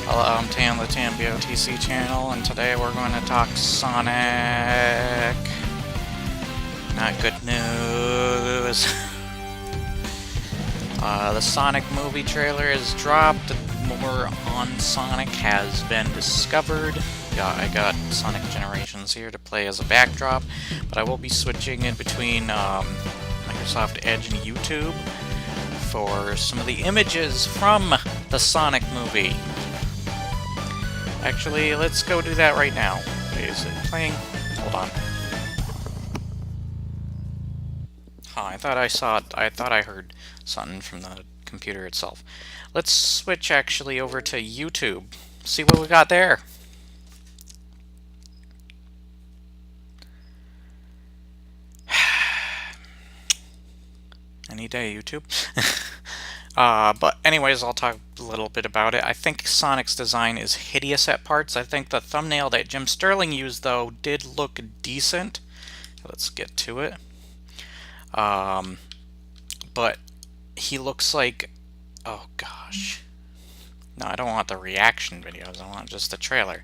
Hello, I'm Tan the Tan BOTC channel, and today we're going to talk Sonic. Not good news. The Sonic movie trailer is dropped. More on Sonic has been discovered. I got Sonic Generations here to play as a backdrop, but I will be switching in between Microsoft Edge and YouTube for some of the images from the Sonic movie. Actually, let's go do that right now. Wait, is it playing? Hold on. Huh, I thought I heard something from the computer itself. Let's switch actually over to YouTube. See what we got there. Any day, YouTube. But anyways, I'll talk a little bit about it. I think Sonic's design is hideous at parts. I think the thumbnail that Jim Sterling used, though, did look decent. Let's get to it. But he looks like... Oh, gosh. No, I don't want the reaction videos. I want just the trailer.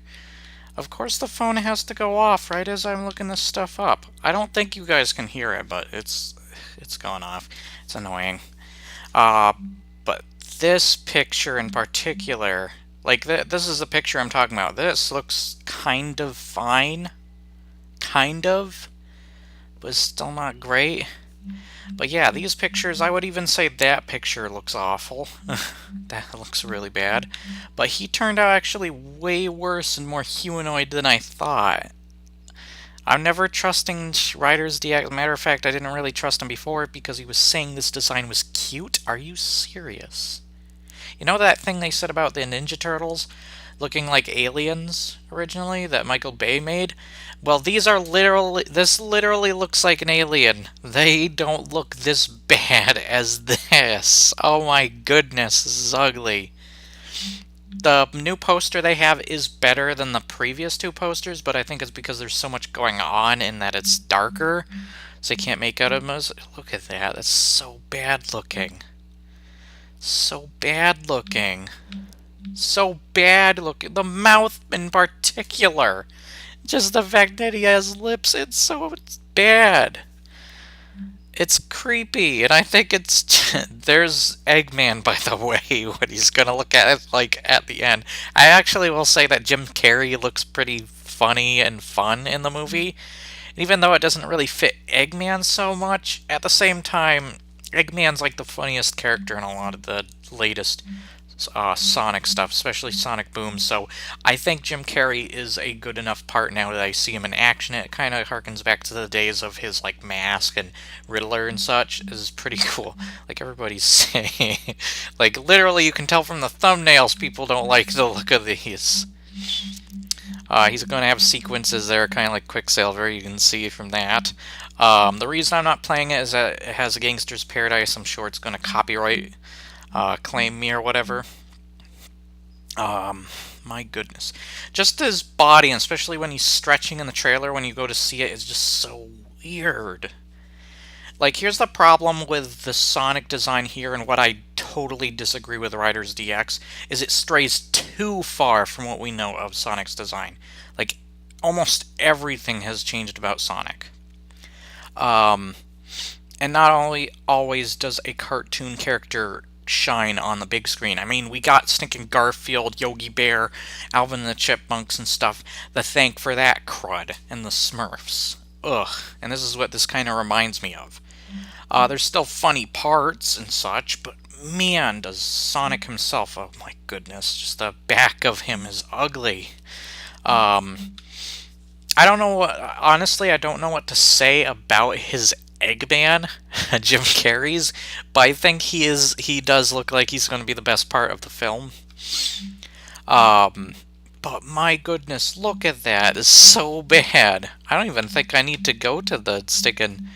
Of course the phone has to go off right as I'm looking this stuff up. I don't think you guys can hear it, but it's going off. It's annoying. But this picture in particular, like this is the picture I'm talking about. This looks kind of fine. Kind of. But still not great. But yeah, these pictures, I would even say that picture looks awful. That looks really bad. But he turned out actually way worse and more humanoid than I thought. I'm never trusting Riders DX. Matter of fact, I didn't really trust him before because he was saying this design was cute. Are you serious? You know that thing they said about the Ninja Turtles looking like aliens originally that Michael Bay made? Well, this literally looks like an alien. They don't look this bad as this. Oh my goodness, this is ugly. The new poster they have is better than the previous two posters, but I think it's because there's so much going on in that it's darker, so you can't make out of most. Look at that. That's so bad looking. So bad looking. So bad looking. The mouth in particular. Just the fact that he has lips, it's bad. It's creepy, and I think it's... There's Eggman, by the way, what he's gonna look at it like at the end. I actually will say that Jim Carrey looks pretty funny and fun in the movie. Even though it doesn't really fit Eggman so much, at the same time, Eggman's like the funniest character in a lot of the latest Sonic stuff, especially Sonic Boom, so I think Jim Carrey is a good enough part now that I see him in action. It kind of harkens back to the days of his like Mask and Riddler and such. This is pretty cool. Like everybody's saying, like literally you can tell from the thumbnails people don't like the look of these. He's going to have sequences there, kind of like Quicksilver, you can see from that. The reason I'm not playing it is that it has a Gangster's Paradise. I'm sure it's going to copyright claim me or whatever. My goodness. Just his body, and especially when he's stretching in the trailer, when you go to see it, is just so weird. Like, here's the problem with the Sonic design here, and what I totally disagree with Riders DX, is it strays too far from what we know of Sonic's design. Like, almost everything has changed about Sonic. And not only always does a cartoon character shine on the big screen. I mean, we got stinking Garfield, Yogi Bear, Alvin and the Chipmunks and stuff to thank for that crud, and the Smurfs. Ugh. And this is what this kind of reminds me of. There's still funny parts and such, but man, does Sonic himself, oh my goodness, just the back of him is ugly. I don't know what, honestly, I don't know what to say about his Eggman, Jim Carrey's, but I think he does look like he's going to be the best part of the film. But my goodness, look at that. It's so bad. I don't even think I need to go to the stickin'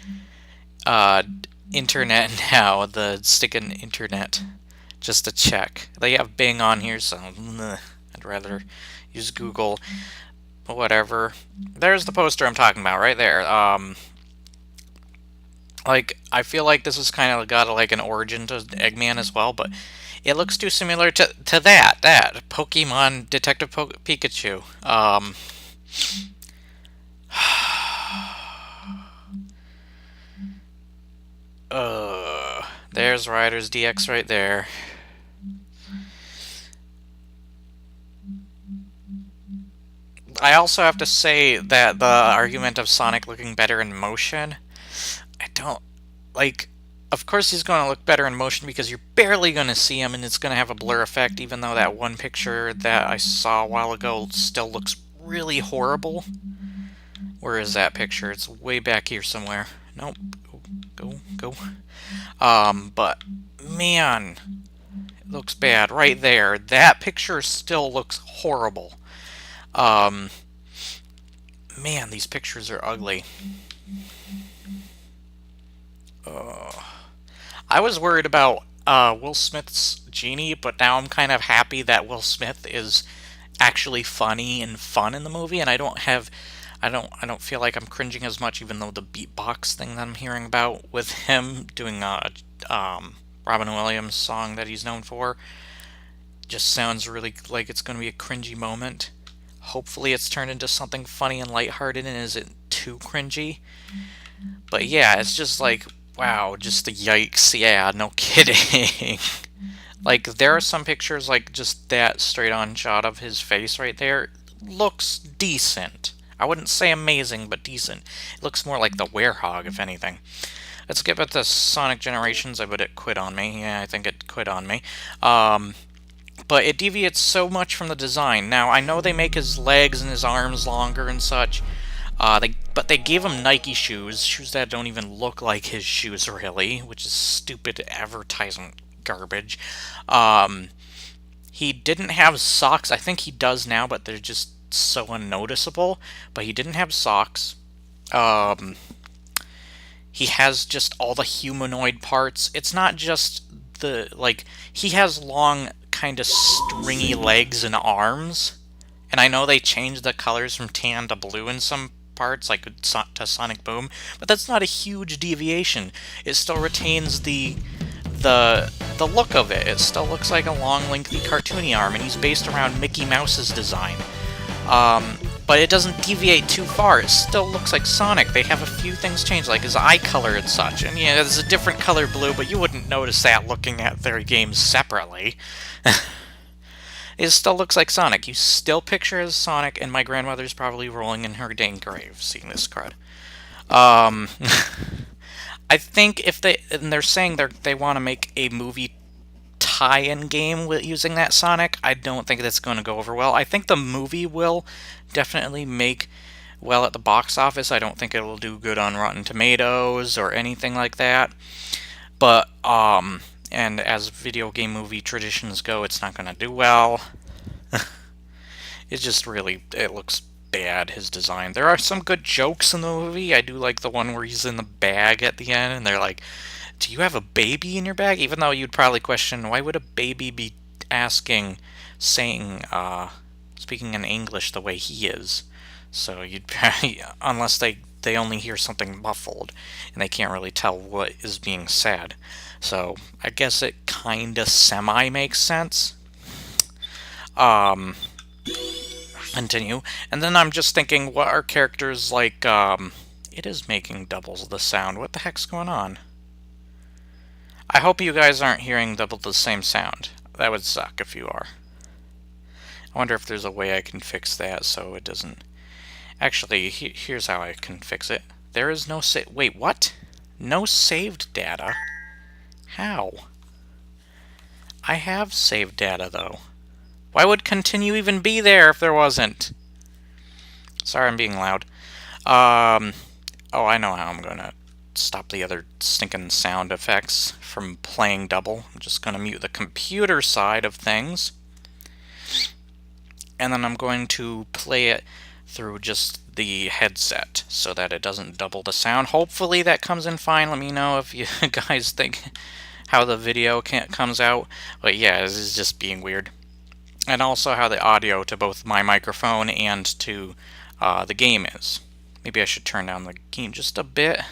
internet now, the stickin' internet, just to check. They have Bing on here, so I'd rather use Google. Whatever. There's the poster I'm talking about, right there. Like, I feel like this has kind of got like an origin to Eggman as well, but It looks too similar to that Pokemon Detective Pikachu. There's Riders DX right there. I also have to say that the argument of Sonic looking better in motion, I don't like. Of course, he's going to look better in motion because you're barely going to see him, and it's going to have a blur effect. Even though that one picture that I saw a while ago still looks really horrible. Where is that picture? It's way back here somewhere. Nope. Go. But man, it looks bad right there. That picture still looks horrible. Man, these pictures are ugly. I was worried about Will Smith's Genie, but now I'm kind of happy that Will Smith is actually funny and fun in the movie, and I don't feel like I'm cringing as much, even though the beatbox thing that I'm hearing about with him doing Robin Williams song that he's known for just sounds really like it's going to be a cringy moment. Hopefully it's turned into something funny and lighthearted and isn't too cringy. But yeah, it's just like, wow, just the yikes. Yeah, no kidding. Like, there are some pictures, like just that straight on shot of his face right there looks decent. I wouldn't say amazing, but decent. It looks more like the Werehog, if anything. Let's get back to Sonic Generations. I bet it quit on me. Yeah, I think it quit on me. But it deviates so much from the design. Now, I know they make his legs and his arms longer and such, but they gave him Nike shoes that don't even look like his shoes, really, which is stupid advertisement garbage. He didn't have socks. I think he does now, but they're just so unnoticeable. But he didn't have socks. He has just all the humanoid parts. It's not just he has long, kind of stringy legs and arms. And I know they changed the colors from tan to blue in some parts, like to Sonic Boom, but that's not a huge deviation. It still retains the look of it. It still looks like a long, lengthy, cartoony arm, and he's based around Mickey Mouse's design. But it doesn't deviate too far. It still looks like Sonic. They have a few things changed, like his eye color and such. And yeah, there's a different color blue, but you wouldn't notice that looking at their games separately. It still looks like Sonic. You still picture as Sonic, and my grandmother's probably rolling in her dang grave seeing this crud. I think they're saying they want to make a movie tie-in game with using that Sonic. I don't think that's going to go over well. I think the movie will definitely make well at the box office. I don't think it will do good on Rotten Tomatoes or anything like that. But and as video game movie traditions go, it's not going to do well. It's just it looks bad, his design. There are some good jokes in the movie. I do like the one where he's in the bag at the end, and they're like, do you have a baby in your bag? Even though you'd probably question, why would a baby be speaking in English the way he is? So you'd probably, unless they only hear something muffled, and they can't really tell what is being said. So I guess it kinda semi makes sense. Continue. And then I'm just thinking, what are characters like, it is making doubles the sound. What the heck's going on? I hope you guys aren't hearing double the same sound. That would suck if you are. I wonder if there's a way I can fix that so it doesn't... Actually, here's how I can fix it. There is no wait, what? No saved data? How? I have saved data, though. Why would continue even be there if there wasn't? Sorry, I'm being loud. Oh, I know how I'm gonna stop the other stinking sound effects from playing double. I'm just gonna mute the computer side of things. And then I'm going to play it through just the headset so that it doesn't double the sound. Hopefully that comes in fine. Let me know if you guys think how the video comes out. But yeah, this is just being weird. And also how the audio to both my microphone and to the game is. Maybe I should turn down the gain just a bit.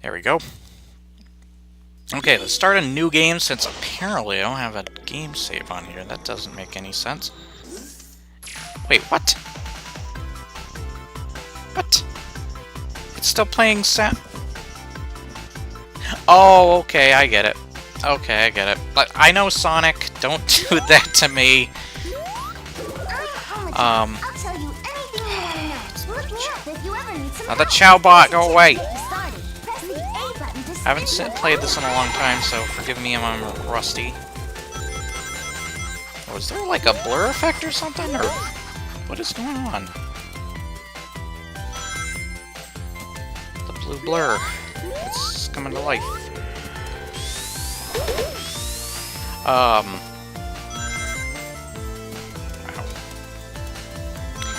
There we go. Okay, let's start a new game since apparently I don't have a game save on here. That doesn't make any sense. Wait, what? What? It's still playing sound. Oh, okay, I get it. Okay, I get it. But I know Sonic. Don't do that to me. Now the Chow Bot, go away. I haven't played this in a long time, so forgive me if I'm rusty. Was there like a blur effect or something, or what is going on? The blue blur. It's coming to life. Wow.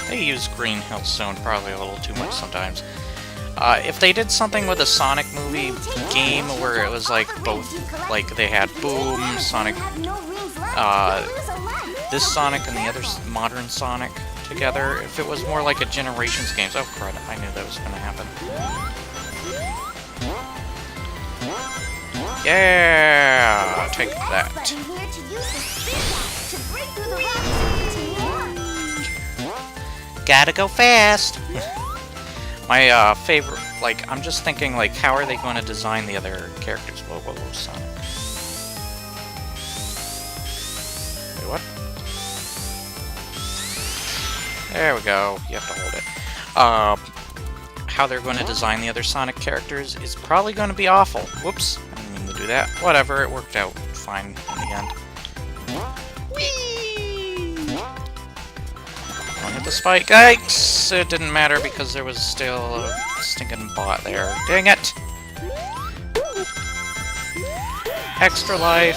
They use Green Hill Zone probably a little too much sometimes. If they did something with a Sonic movie game where it was like both, like they had Boom, Sonic, this Sonic and the other modern Sonic together, if it was more like a Generations game, oh crud, I knew that was gonna happen. Yeah, take that. Gotta go fast. My favorite, like, I'm just thinking, like, how are they going to design the other characters? Whoa, whoa, whoa, Sonic. Wait, what? There we go. You have to hold it. How they're going to design the other Sonic characters is probably going to be awful. Whoops, I didn't mean to do that. Whatever, it worked out fine in the end. Don't hit the spike. Yikes! It didn't matter because there was still a stinking bot there. Dang it! Extra life.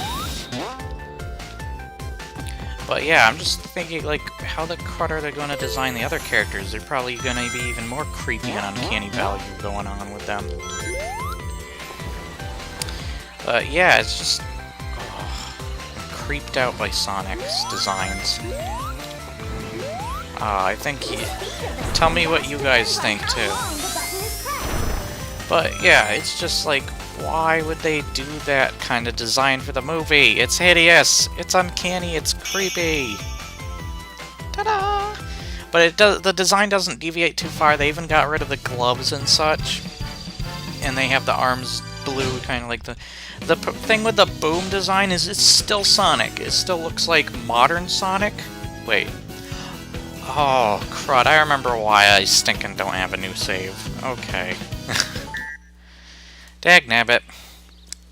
But yeah, I'm just thinking, like, how the crud are they going to design the other characters? They're probably going to be even more creepy and uncanny value going on with them. But yeah, it's just... Oh, I'm creeped out by Sonic's designs. I think tell me what you guys think, too. But yeah, it's just like, why would they do that kind of design for the movie? It's hideous, it's uncanny, it's creepy. Ta-da! But the design doesn't deviate too far. They even got rid of the gloves and such. And they have the arms blue, kind of like the thing with the Boom design is it's still Sonic. It still looks like modern Sonic. Wait. Oh, crud, I remember why I stinking don't have a new save. Okay. Dagnabbit.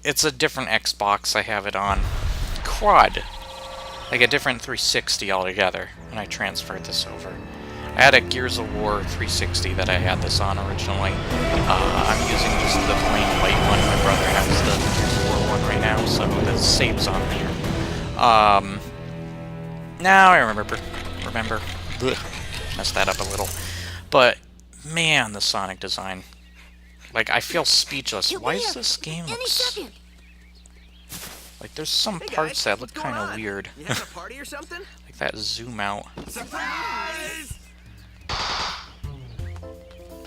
It's a different Xbox I have it on. Crud. Like a different 360 altogether when I transferred this over. I had a Gears of War 360 that I had this on originally. I'm using just the plain white one. My brother has the Gears of War one right now, so the save's on there. Now I remember. Ugh, messed that up a little. But, man, the Sonic design. Like, I feel speechless. Why is this game looks... Like, there's some parts that look kind of weird. You have a party or something? Like that zoom out. Surprise!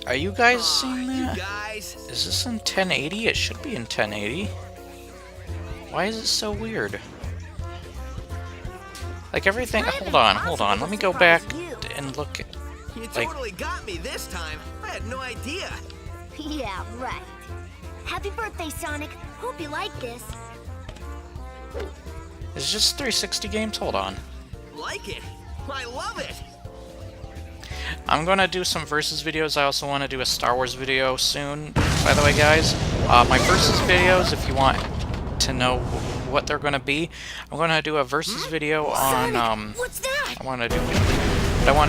Are you guys seeing that? Guys. Is this in 1080? It should be in 1080. Why is it so weird? Like everything... Hold on. Let me go back and look at... You like... totally got me this time. I had no idea. Yeah, right. Happy birthday, Sonic. Hope you like this. It's just 360 games? Hold on. Like it. I love it. I'm gonna do some versus videos. I also want to do a Star Wars video soon, by the way, guys. My versus videos, if you want to know what they're gonna be, I'm gonna do a versus video on, What's that? I want to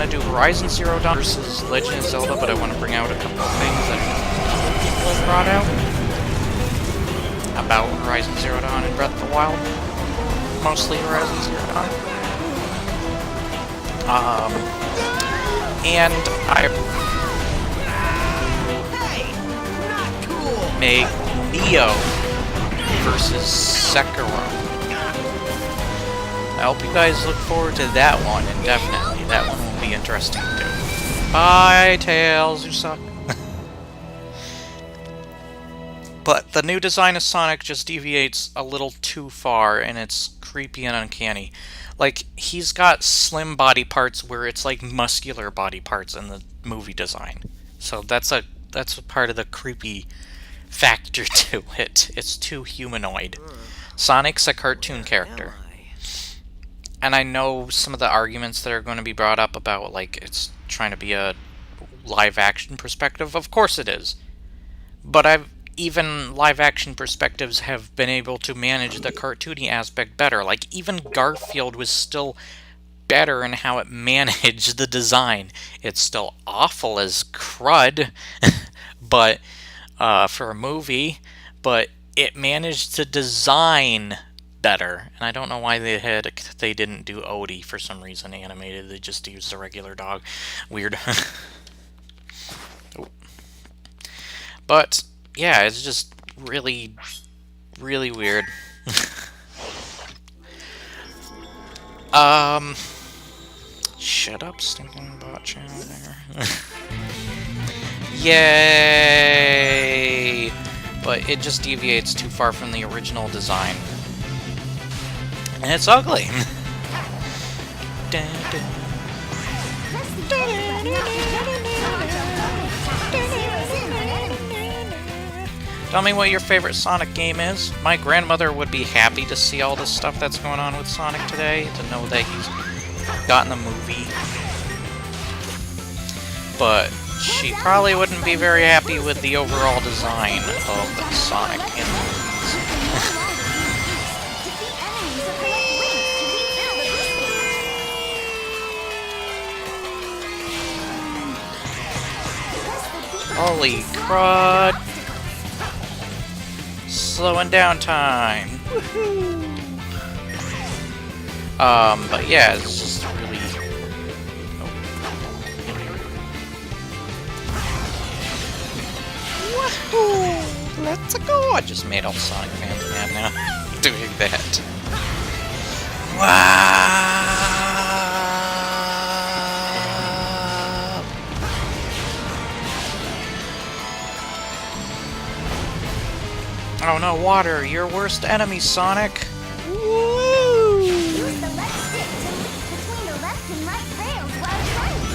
do Horizon Zero Dawn versus Legend of Zelda, but I want to bring out a couple of things that people have brought out about Horizon Zero Dawn and Breath of the Wild. Mostly Horizon Zero Dawn. And I Not cool. make Neo versus Sekiro. I hope you guys look forward to that one, and definitely that one will be interesting too. Bye, Tails, you suck. But the new design of Sonic just deviates a little too far, and it's creepy and uncanny. Like, he's got slim body parts where it's like muscular body parts in the movie design. So that's a part of the creepy factor to it. It's too humanoid. Sonic's a cartoon character. And I know some of the arguments that are going to be brought up about, like, it's trying to be a live-action perspective. Of course it is. But even live-action perspectives have been able to manage the cartoony aspect better. Like, even Garfield was still better in how it managed the design. It's still awful as crud, but for a movie, but it managed to design better. And I don't know why they didn't do Odie for some reason animated. They just used the regular dog. Weird. Oh. But yeah, it's just really, really weird. Shut up, stinking bot channel there. Yay! But it just deviates too far from the original design. And it's ugly. Tell me what your favorite Sonic game is. My grandmother would be happy to see all the stuff that's going on with Sonic today, to know that he's gotten the movie. But she probably wouldn't be very happy with the overall design of Sonic in the movies. Holy crud! Slowing down time. Woohoo! But yeah, it's just really. Woohoo! Let's go! I just made all Sonic fans mad now doing that. Wow! Oh no, water! Your worst enemy, Sonic! Woo! Use the left stick to move between the left and right rails while running.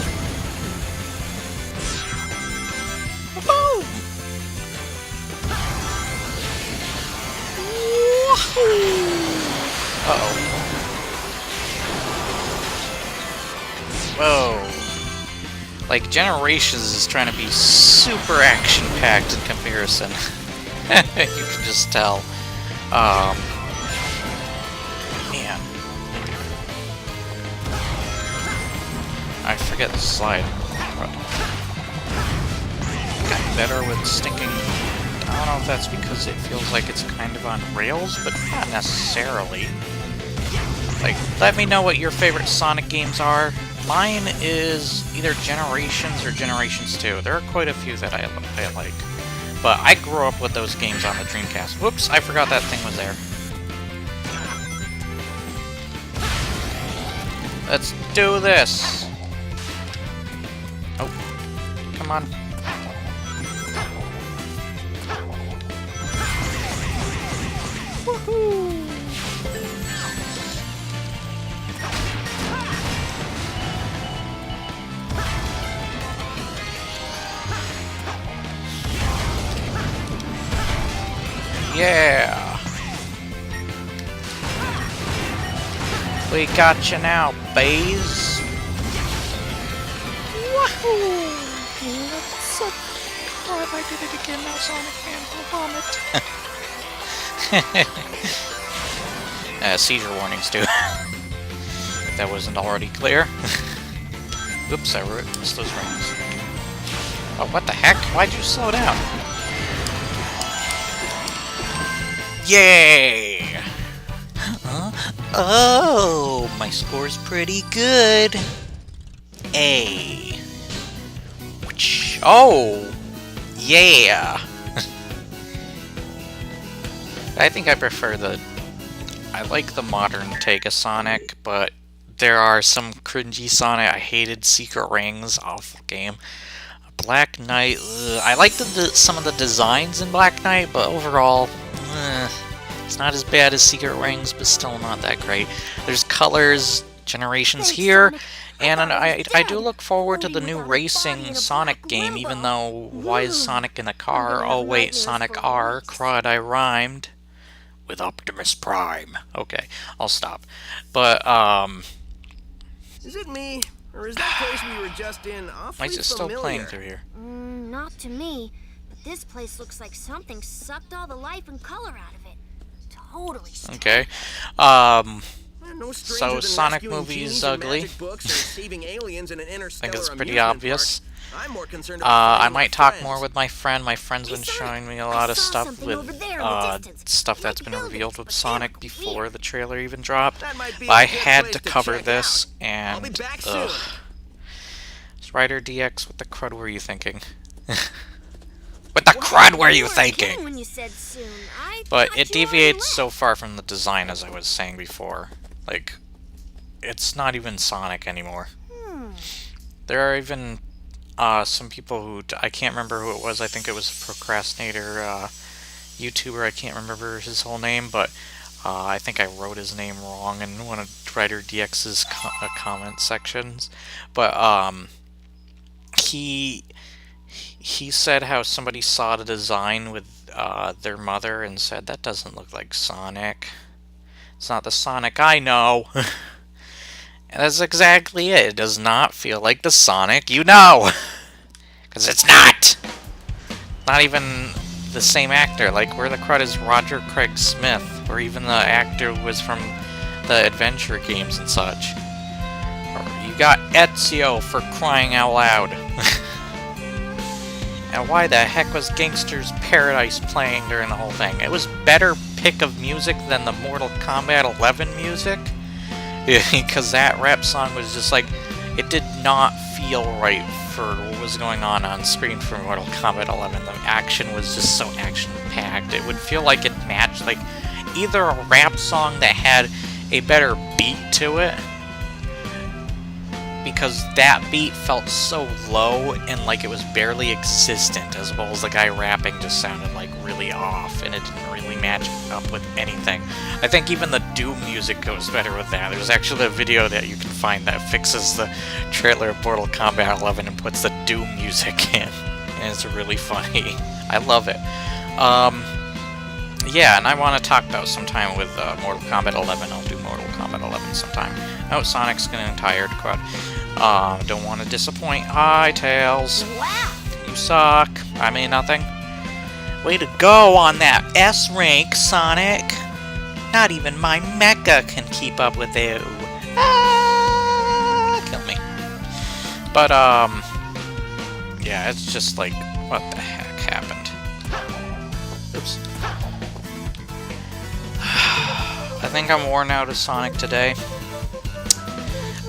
Boom! Uh-oh. Whoa. Like, Generations is trying to be super action-packed in comparison. You can just tell. Man. I forget the slide. Got better with stinking. I don't know if that's because it feels like it's kind of on rails, but not necessarily. Like, let me know what your favorite Sonic games are. Mine is either Generations or Generations 2. There are quite a few that I like. But I grew up with those games on the Dreamcast. Whoops, I forgot that thing was there. Let's do this! Oh, come on. Woohoo! Yeah! We got you now, Baze! Wahoo! That's so... Oh, if I did it again, now Sonic fans will vomit. Seizure warnings, too. If that wasn't already clear. Oops, I missed those rings. Oh, what the heck? Why'd you slow down? Yay! Huh? Oh, my score's pretty good. A. Oh! Yeah! I think I prefer I like the modern take of Sonic, but there are some cringy Sonic. I hated Secret Rings, awful game. Black Knight. I like some of the designs in Black Knight, but overall, it's not as bad as Secret Rings, but still not that great. There's colors, generations here, and I do look forward to the new racing Sonic game, even though why is Sonic in a car? Oh wait, Sonic R. Crud, I rhymed with Optimus Prime. Okay, I'll stop. But, Is it me? Or is that place we were just in awfully Lights is still familiar? playing through here. Not to me. But this place looks like something sucked all the life and color out of it. Totally. Okay. No So Sonic movie is ugly. Books or saving aliens in an I interstellar think it's pretty amusement obvious. park. I'm more concerned about I might talk friends. more with my friend. My friend's been showing me a lot of stuff with stuff that's been revealed with Sonic before the trailer even dropped. That might be But I a good had place to to cover check this, out. I'll be and back soon. Strider DX, what the crud were you thinking? What the crud were you thinking? When you said soon. But it deviates so far from the design, as I was saying before. Like, it's not even Sonic anymore. There are even some people who, I can't remember who it was, I think it was a procrastinator YouTuber, I can't remember his whole name, but I think I wrote his name wrong in one of Strider DX's comment sections. But he said how somebody saw the design with their mother and said, that doesn't look like Sonic. It's not the Sonic I know. And that's exactly it. It does not feel like the Sonic you know. Because it's not. Not even the same actor. Like, where the crud is Roger Craig Smith? Or even the actor who was from the adventure games and such. Or you got Ezio, for crying out loud. And why the heck was Gangster's Paradise playing during the whole thing? It was better pick of music than the Mortal Kombat 11 music. Because that rap song was just like, it did not feel right for what was going on screen for Mortal Kombat 11. The action was just so action-packed. It would feel like it matched like either a rap song that had a better beat to it, because that beat felt so low and like it was barely existent, as well as the guy rapping just sounded like really off, and it didn't really match up with anything. I think even the Doom music goes better with that. There's actually a video that you can find that fixes the trailer of Mortal Kombat 11 and puts the Doom music in, and it's really funny. I love it. Yeah, and I want to talk about sometime with Mortal Kombat 11. I'll do Mortal Kombat 11 sometime. Oh, Sonic's getting tired, crud. Don't want to disappoint. Hi, Tails. Wow. You suck. I mean nothing. Way to go on that S rank, Sonic. Not even my mecha can keep up with you. Ah, kill me. But, yeah, it's just like, what the heck happened? Oops. I think I'm worn out of Sonic today.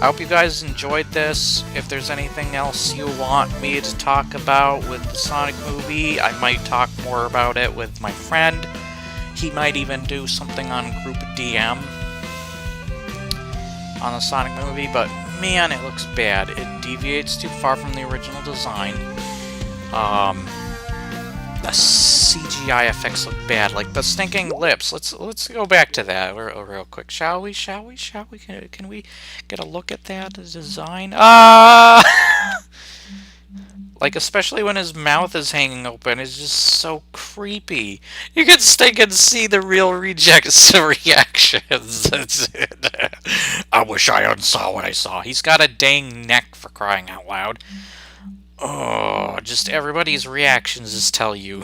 I hope you guys enjoyed this. If there's anything else you want me to talk about with the Sonic movie, I might talk more about it with my friend. He might even do something on Group DM on the Sonic movie, but man, it looks bad. It deviates too far from the original design. The CGI effects look bad, like the stinking lips. Let's go back to that real quick, shall we? Can we get a look at that design? Like, especially when his mouth is hanging open, it's just so creepy. You can stink and see the real rejects reactions. That's it. I wish I unsaw what I saw. He's got a dang neck, for crying out loud. Oh, just everybody's reactions just tell you.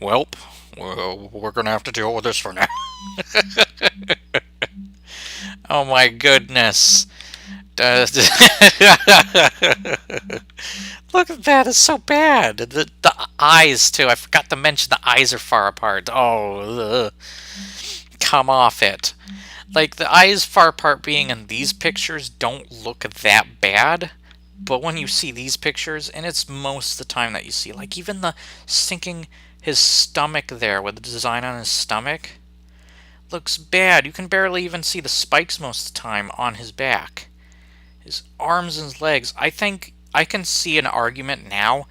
Welp, we're gonna have to deal with this for now. Oh my goodness. Look at that, it's so bad. The eyes, too. I forgot to mention the eyes are far apart. Oh, ugh. Come off it. Like, the eyes far apart being in these pictures don't look that bad. But when you see these pictures, and it's most of the time that you see, like even the sinking his stomach there with the design on his stomach looks bad. You can barely even see the spikes most of the time on his back. His arms and his legs. I think I can see an argument now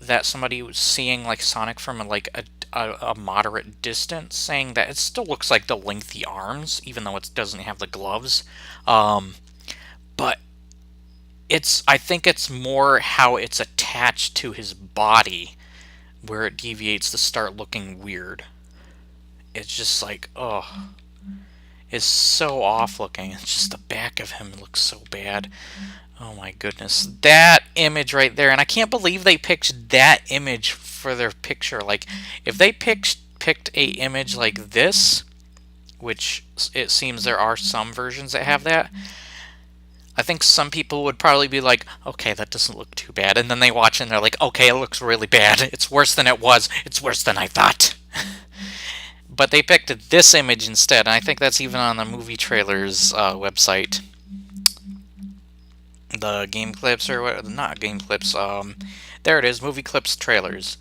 that somebody was seeing like Sonic from like a moderate distance, saying that it still looks like the lengthy arms, even though it doesn't have the gloves. But I think it's more how it's attached to his body where it deviates to start looking weird. It's just like, oh, it's so off looking. It's just the back of him looks so bad. Oh my goodness. That image right there, and I can't believe they picked that image for their picture. Like, if they picked a image like this, which it seems there are some versions that have that, I think some people would probably be like, okay, that doesn't look too bad. And then they watch and they're like, okay, it looks really bad. It's worse than it was. It's worse than I thought. But they picked this image instead, and I think that's even on the movie trailers website. The game clips, or what? Not game clips. There it is, movie clips trailers.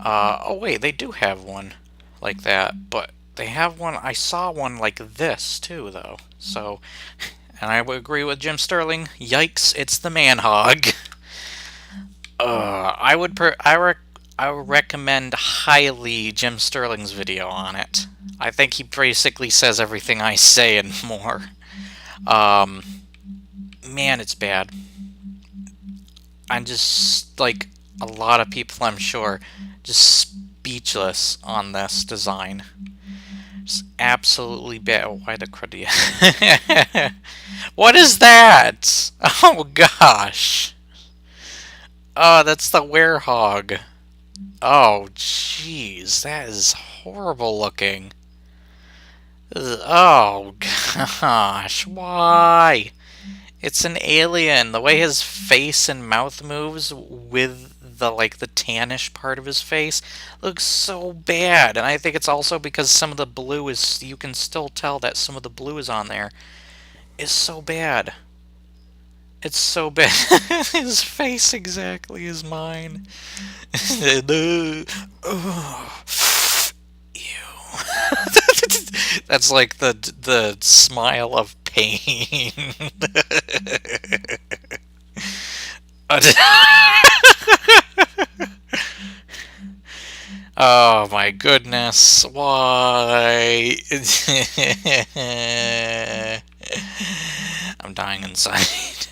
Oh wait, they do have one like that, but they have one. I saw one like this too, though. So, and I would agree with Jim Sterling. Yikes! It's the man hog. I would recommend highly Jim Sterling's video on it. I think he basically says everything I say and more. Man, it's bad. I'm just, like, a lot of people, I'm sure, just speechless on this design. Just absolutely bad. Oh, why the cruddy? What is that? Oh, gosh. Oh, that's the werehog. Oh, jeez. That is horrible looking. Oh, gosh. Why? It's an alien. The way his face and mouth moves with the tannish part of his face looks so bad. And I think it's also because some of the blue is, you can still tell that some of the blue is on there. It's so bad. It's so bad. His face exactly is mine. Ew. That's like the smile of pain. Oh my goodness, why? I'm dying inside.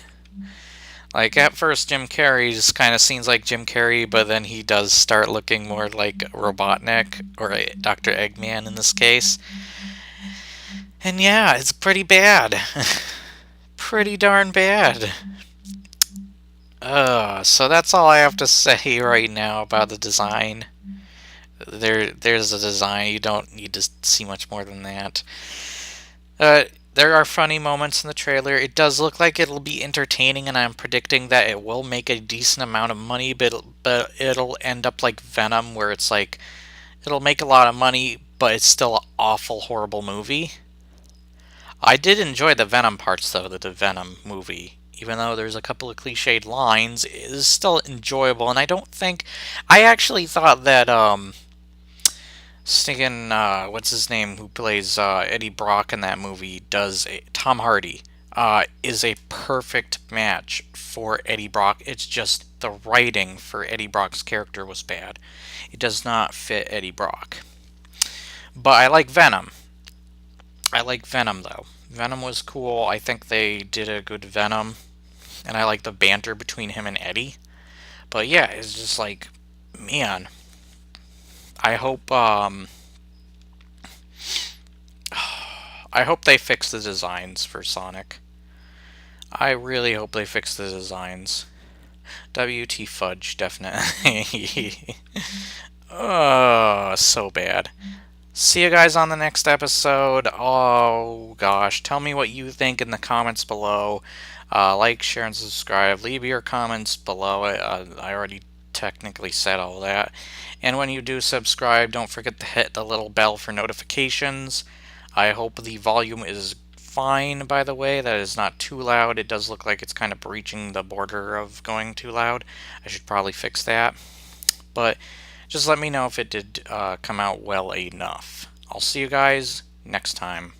Like, at first Jim Carrey just kind of seems like Jim Carrey, but then he does start looking more like Robotnik, or Dr. Eggman in this case. And yeah, it's pretty bad. Pretty darn bad. So that's all I have to say right now about the design. There's a design. You don't need to see much more than that. There are funny moments in the trailer. It does look like it'll be entertaining, and I'm predicting that it will make a decent amount of money, but it'll end up like Venom, where it's like, it'll make a lot of money, but it's still an awful, horrible movie. I did enjoy the Venom parts, though, the Venom movie. Even though there's a couple of cliched lines, it is still enjoyable, and I actually thought that, stinking, what's his name, who plays Eddie Brock in that movie, Tom Hardy, is a perfect match for Eddie Brock. It's just the writing for Eddie Brock's character was bad. It does not fit Eddie Brock. But I like Venom. I like Venom, though. Venom was cool. I think they did a good Venom. And I like the banter between him and Eddie. But yeah, it's just like, man. I hope they fix the designs for Sonic. I really hope they fix the designs. WT Fudge, definitely. Oh, so bad. See you guys on the next episode. Oh, gosh. Tell me what you think in the comments below. Like, share, and subscribe. Leave your comments below. I already technically said all that. And when you do subscribe, don't forget to hit the little bell for notifications. I hope the volume is fine, by the way. That is not too loud. It does look like it's kind of breaching the border of going too loud. I should probably fix that. But just let me know if it did come out well enough. I'll see you guys next time.